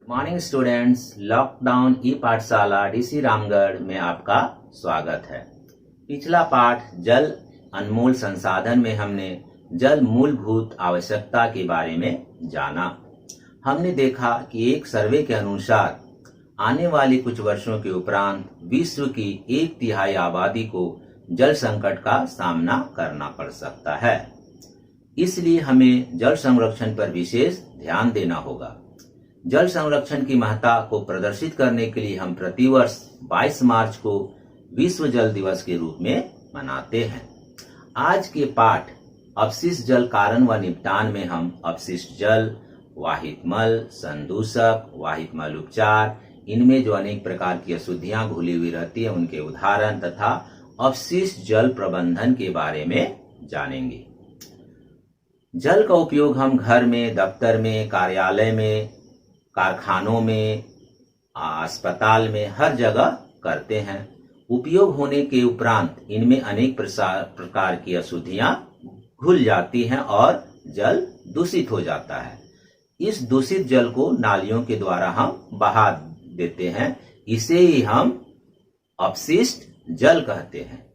Morning students, lockdown ई पाठशाला DC Ramgarh में आपका स्वागत है। पिछला पाठ जल अनमोल संसाधन में हमने जल मूलभूत आवश्यकता के बारे में जाना। हमने देखा कि एक सर्वे के अनुसार आने वाले कुछ वर्षों के उपरांत विश्व की 1/3 आबादी को जल संकट का सामना करना पड़ सकता है। इसलिए हमें जल संरक्षण पर विशेष ध्यान देना होगा। जल संरक्षण की महत्ता को प्रदर्शित करने के लिए हम प्रतिवर्ष 22 मार्च को विश्व जल दिवस के रूप में मनाते हैं। आज के पाठ अपशिष्ट जल कारण व निपटान में हम अपशिष्ट जल, वाहित मल, संदूषक, वाहित मल उपचार, इनमें जो अनेक प्रकार की अशुद्धियां घुली हुई रहती है उनके उदाहरण तथा अपशिष्ट जल प्रबंधन के बारे में जानेंगे। जल का उपयोग हम घर में, दफ्तर में, कार्यालय में, कारखानों में, अस्पताल में हर जगह करते हैं। उपयोग होने के उपरांत इनमें अनेक प्रकार की अशुद्धियां घुल जाती हैं और जल दूषित हो जाता है। इस दूषित जल को नालियों के द्वारा हम बहा देते हैं। इसे ही हम अपशिष्ट जल कहते हैं।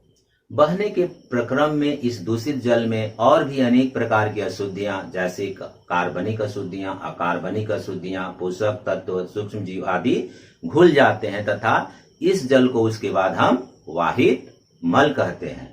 बहने के प्रक्रम में इस दूषित जल में और भी अनेक प्रकार की अशुद्धियां जैसे कार्बनिक अशुद्धियां, अकार्बनिक अशुद्धियां, पोषक तत्व, सूक्ष्म जीव आदि घुल जाते हैं तथा इस जल को उसके बाद हम वाहित मल कहते हैं।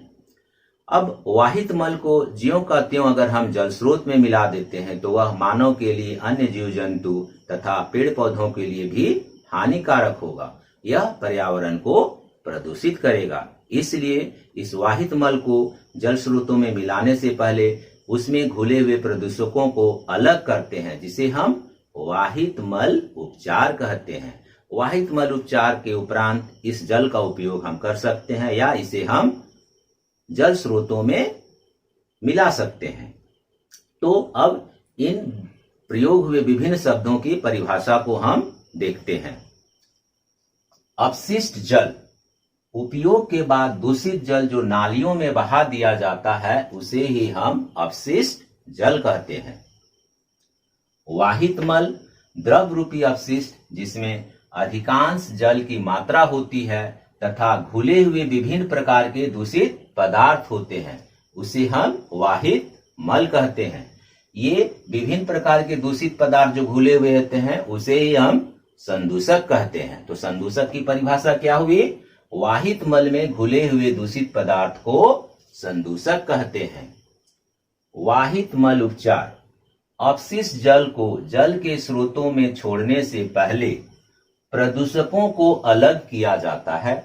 अब वाहित मल को ज्यों का त्यों अगर हम जल स्रोत में मिला देते हैं तो वह मानव के लिए, अन्य जीव जंतु तथा पेड़ पौधों के लिए भी हानिकारक होगा। यह पर्यावरण को प्रदूषित करेगा। इसलिए इस वाहित मल को जल स्रोतों में मिलाने से पहले उसमें घुले हुए प्रदूषकों को अलग करते हैं, जिसे हम वाहित मल उपचार कहते हैं। वाहित मल उपचार के उपरांत इस जल का उपयोग हम कर सकते हैं या इसे हम जल स्रोतों में मिला सकते हैं। तो अब इन प्रयोग हुए विभिन्न शब्दों की परिभाषा को हम देखते हैं। अपशिष्ट जल, उपयोग के बाद दूषित जल जो नालियों में बहा दिया जाता है उसे ही हम अपशिष्ट जल कहते हैं। वाहित मल, द्रव रूपी अपशिष्ट जिसमें अधिकांश जल की मात्रा होती है तथा घुले हुए विभिन्न प्रकार के दूषित पदार्थ होते हैं, उसे हम वाहित मल कहते हैं। ये विभिन्न प्रकार के दूषित पदार्थ जो घुले हुए होते हैं उसे ही हम संदूषक कहते हैं। तो संदूषक की परिभाषा क्या हुई? वाहित मल में घुले हुए दूषित पदार्थ को संदूषक कहते हैं। वाहित मल उपचार, अपशिष्ट जल को जल के स्रोतों में छोड़ने से पहले प्रदूषकों को अलग किया जाता है।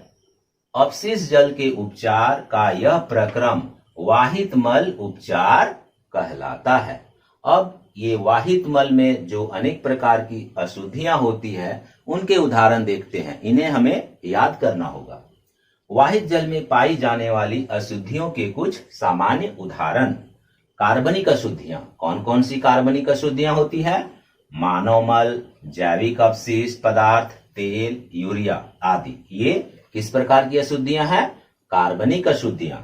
अपशिष्ट जल के उपचार का यह प्रक्रम वाहित मल उपचार कहलाता है। अब ये वाहित मल में जो अनेक प्रकार की अशुद्धियां होती है उनके उदाहरण देखते हैं। इन्हें हमें याद करना होगा। वाहित जल में पाई जाने वाली अशुद्धियों के कुछ सामान्य उदाहरण। कार्बनिक अशुद्धियां, कौन कौन सी कार्बनिक अशुद्धियां होती है? मानव मल, जैविक अपशिष्ट पदार्थ, तेल, यूरिया आदि। ये किस प्रकार की अशुद्धियां हैं? कार्बनिक अशुद्धियां।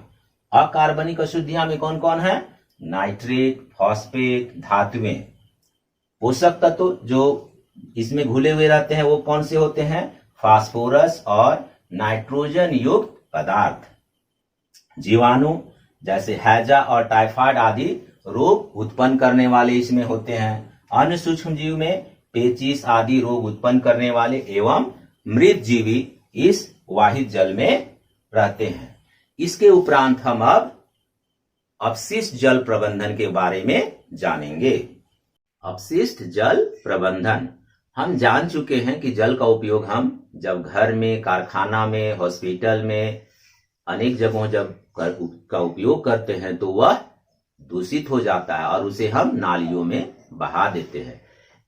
अकार्बनिक अशुद्धियां में कौन कौन है? नाइट्रेट, फॉस्फेट, धातुएं। पोषक तत्व जो इसमें घुले हुए रहते हैं वो कौन से होते हैं? फास्फोरस और नाइट्रोजन युक्त पदार्थ। जीवाणु जैसे हैजा और टाइफाइड आदि रोग उत्पन्न करने वाले इसमें होते हैं। अन्य सूक्ष्म जीव में पेचिश आदि रोग उत्पन्न करने वाले एवं मृत जीवी इस वाहित जल में रहते हैं। इसके उपरांत हम अब अपशिष्ट जल प्रबंधन के बारे में जानेंगे। अपशिष्ट जल प्रबंधन, हम जान चुके हैं कि जल का उपयोग हम जब घर में, कारखाना में, हॉस्पिटल में, अनेक जगहों जब का उपयोग करते हैं तो वह दूषित हो जाता है और उसे हम नालियों में बहा देते हैं।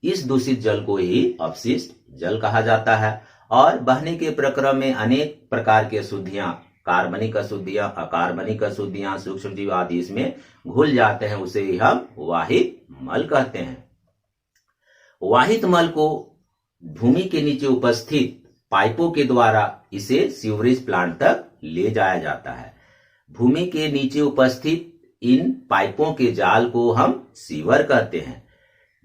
इस दूषित जल को ही अपशिष्ट जल कहा जाता है। और बहने के प्रक्रम में अनेक प्रकार की अशुद्धियां, कार्बनिक अशुद्धियां, अकार्बनिक अशुद्धियां, सूक्ष्म जीव आदि इसमें घुल जाते हैं, उसे ही हम वाहित मल कहते हैं। वाहित मल को भूमि के नीचे उपस्थित पाइपों के द्वारा इसे सीवरेज प्लांट तक ले जाया जाता है। भूमि के नीचे उपस्थित इन पाइपों के जाल को हम सीवर कहते हैं।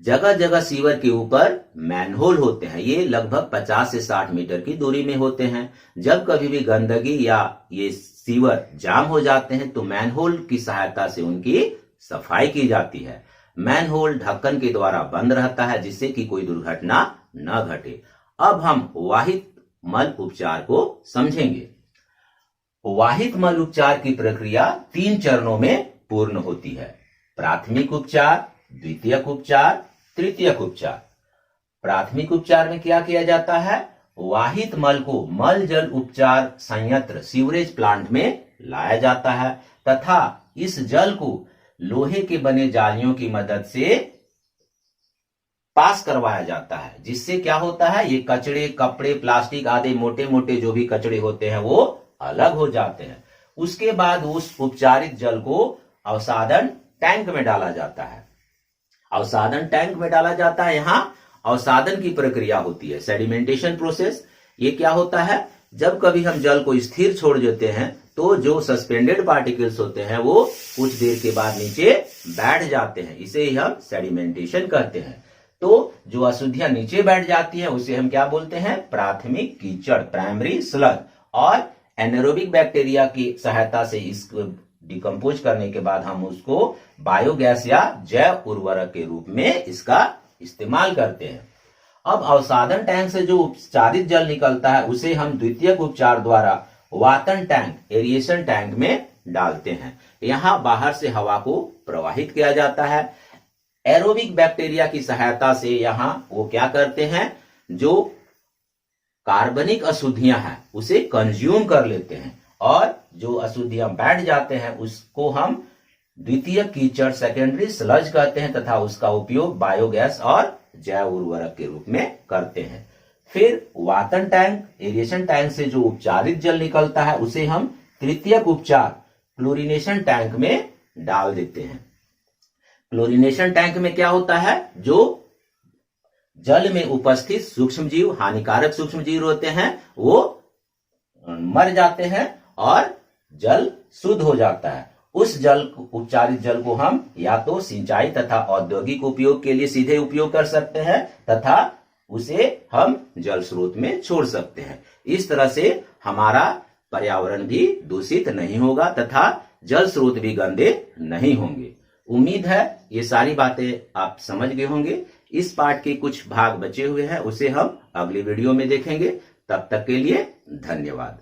जगह जगह सीवर के ऊपर मैनहोल होते हैं। ये लगभग 50 से 60 मीटर की दूरी में होते हैं। जब कभी भी गंदगी या ये सीवर जाम हो जाते हैं तो मैनहोल की सहायता से उनकी सफाई की जाती है। मैनहोल ढक्कन के द्वारा बंद रहता है जिससे कि कोई दुर्घटना न घटे। अब हम वाहित मल उपचार को समझेंगे। वाहित मल उपचार की प्रक्रिया 3 चरणों में पूर्ण होती है। प्राथमिक उपचार, द्वितीयक उपचार, तृतीयक उपचार। प्राथमिक उपचार में क्या किया जाता है? वाहित मल को मल जल उपचार संयंत्र सीवरेज प्लांट में लाया जाता है तथा इस जल को लोहे के बने जालियों की मदद से पास करवाया जाता है, जिससे क्या होता है, ये कचड़े, कपड़े, प्लास्टिक आदि मोटे मोटे जो भी कचड़े होते हैं वो अलग हो जाते हैं। उसके बाद उस उपचारित जल को अवसादन टैंक में डाला जाता है। अवसादन टैंक में डाला जाता है। यहाँ अवसादन की प्रक्रिया होती है, सेडिमेंटेशन प्रोसेस। ये क्या होता है, जब कभी हम जल को स्थिर छोड़ देते हैं तो जो सस्पेंडेड पार्टिकल्स होते हैं वो कुछ देर के बाद नीचे बैठ जाते हैं। इसे ही हम सेडिमेंटेशन कहते हैं। तो जो अशुद्धियां नीचे बैठ जाती है उसे हम क्या बोलते हैं? प्राथमिक कीचड़, प्राइमरी स्लग। और एनारोबिक बैक्टीरिया की सहायता से इसको डिकम्पोज करने के बाद हम उसको बायोगैस या जैव उर्वरक के रूप में इसका इस्तेमाल करते हैं। अब अवसादन टैंक से जो उपचारित जल निकलता है उसे हम द्वितीयक उपचार द्वारा वातन टैंक, एरिएशन टैंक में डालते हैं। यहां बाहर से हवा को प्रवाहित किया जाता है। एरोबिक बैक्टीरिया की सहायता से यहां वो क्या करते हैं, जो कार्बनिक अशुद्धियां हैं उसे कंज्यूम कर लेते हैं और जो अशुद्धियां बैठ जाते हैं उसको हम द्वितीय कीचड़, सेकेंडरी स्लज कहते हैं तथा उसका उपयोग बायोगैस और जैव उर्वरक के रूप में करते हैं। फिर वातन टैंक, एरिएशन टैंक से जो उपचारित जल निकलता है उसे हम तृतीयक उपचार क्लोरीनेशन टैंक में डाल देते हैं। क्लोरीनेशन टैंक में क्या होता है, जो जल में उपस्थित सूक्ष्म जीव, हानिकारक सूक्ष्म जीव होते हैं वो मर जाते हैं और जल शुद्ध हो जाता है। उस जल, उपचारित जल को हम या तो सिंचाई तथा औद्योगिक उपयोग के लिए सीधे उपयोग कर सकते हैं तथा उसे हम जल स्रोत में छोड़ सकते हैं। इस तरह से हमारा पर्यावरण भी दूषित नहीं होगा तथा जल स्रोत भी गंदे नहीं होंगे। उम्मीद है ये सारी बातें आप समझ गए होंगे। इस पाठ के कुछ भाग बचे हुए हैं, उसे हम अगली वीडियो में देखेंगे। तब तक के लिए धन्यवाद।